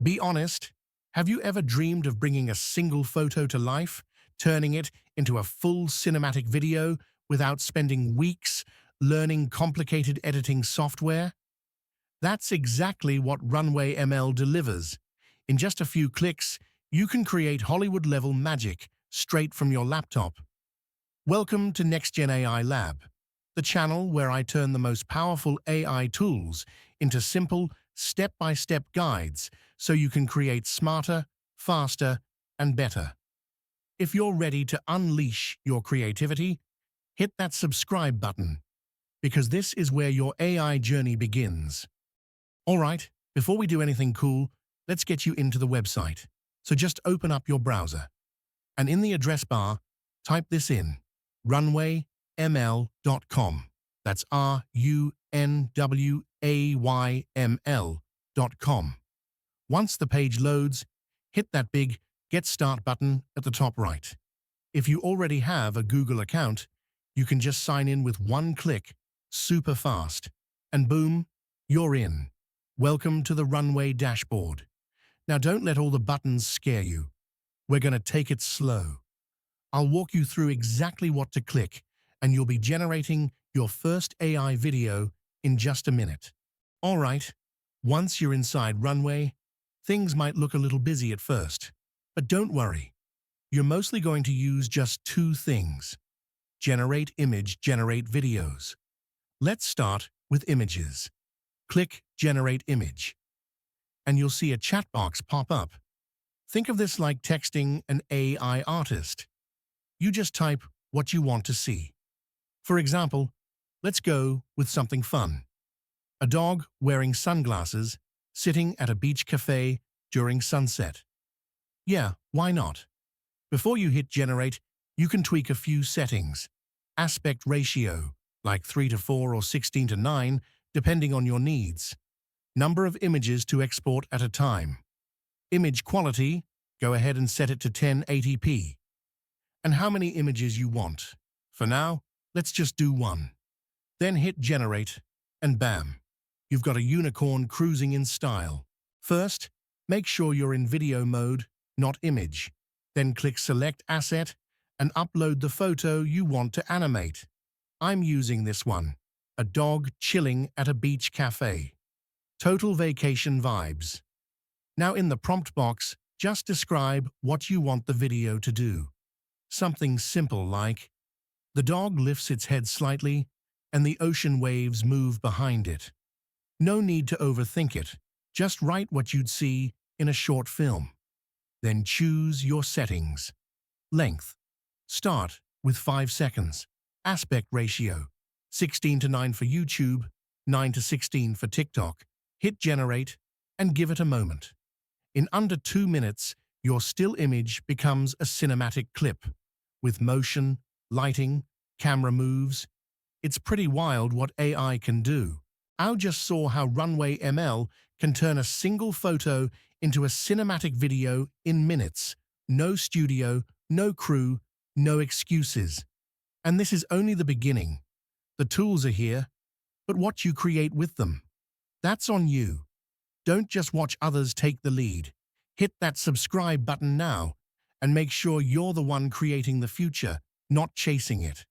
Be honest, have you ever dreamed of bringing a single photo to life, turning it into a full cinematic video without spending weeks learning complicated editing software? That's exactly what RunwayML delivers. In just a few clicks, you can create Hollywood-level magic straight from your laptop. Welcome to NextGen AI Lab, the channel where I turn the most powerful AI tools into simple, step-by-step guides so you can create smarter, faster, and better. If you're ready to unleash your creativity, hit that subscribe button, because this is where your AI journey begins. All right, before we do anything cool, let's get you into the website. So just open up your browser, and in the address bar, type this in: runwayml.com. That's runwayml.com. Once the page loads, hit that big Get Start button at the top right. If you already have a Google account, you can just sign in with one click, super fast, and boom, you're in. Welcome to the Runway dashboard. Now don't let all the buttons scare you. We're going to take it slow. I'll walk you through exactly what to click, and you'll be generating your first AI video in just a minute. All right, once you're inside Runway, things might look a little busy at first, but don't worry. You're mostly going to use just two things: generate image, generate videos. Let's start with images. Click Generate Image, and you'll see a chat box pop up. Think of this like texting an AI artist. You just type what you want to see. For example, let's go with something fun. A dog wearing sunglasses sitting at a beach cafe during sunset. Yeah, why not? Before you hit generate, you can tweak a few settings. Aspect ratio, like 3:4 or 16:9, depending on your needs. Number of images to export at a time. Image quality, go ahead and set it to 1080p. And how many images you want. For now, let's just do one. Then hit generate, and bam, you've got a unicorn cruising in style. First, make sure you're in video mode, not image. Then click Select Asset and upload the photo you want to animate. I'm using this one, a dog chilling at a beach cafe. Total vacation vibes. Now in the prompt box, just describe what you want the video to do. Something simple like, the dog lifts its head slightly and the ocean waves move behind it. No need to overthink it. Just write what you'd see in a short film. Then choose your settings. Length. Start with 5 seconds. Aspect ratio. 16:9 for YouTube, 9:16 for TikTok. Hit generate and give it a moment. In under 2 minutes, your still image becomes a cinematic clip. With motion, lighting, camera moves. It's pretty wild what AI can do. I just saw how RunwayML can turn a single photo into a cinematic video in minutes. No studio, no crew, no excuses. And this is only the beginning. The tools are here, but what you create with them, that's on you. Don't just watch others take the lead. Hit that subscribe button now and make sure you're the one creating the future, not chasing it.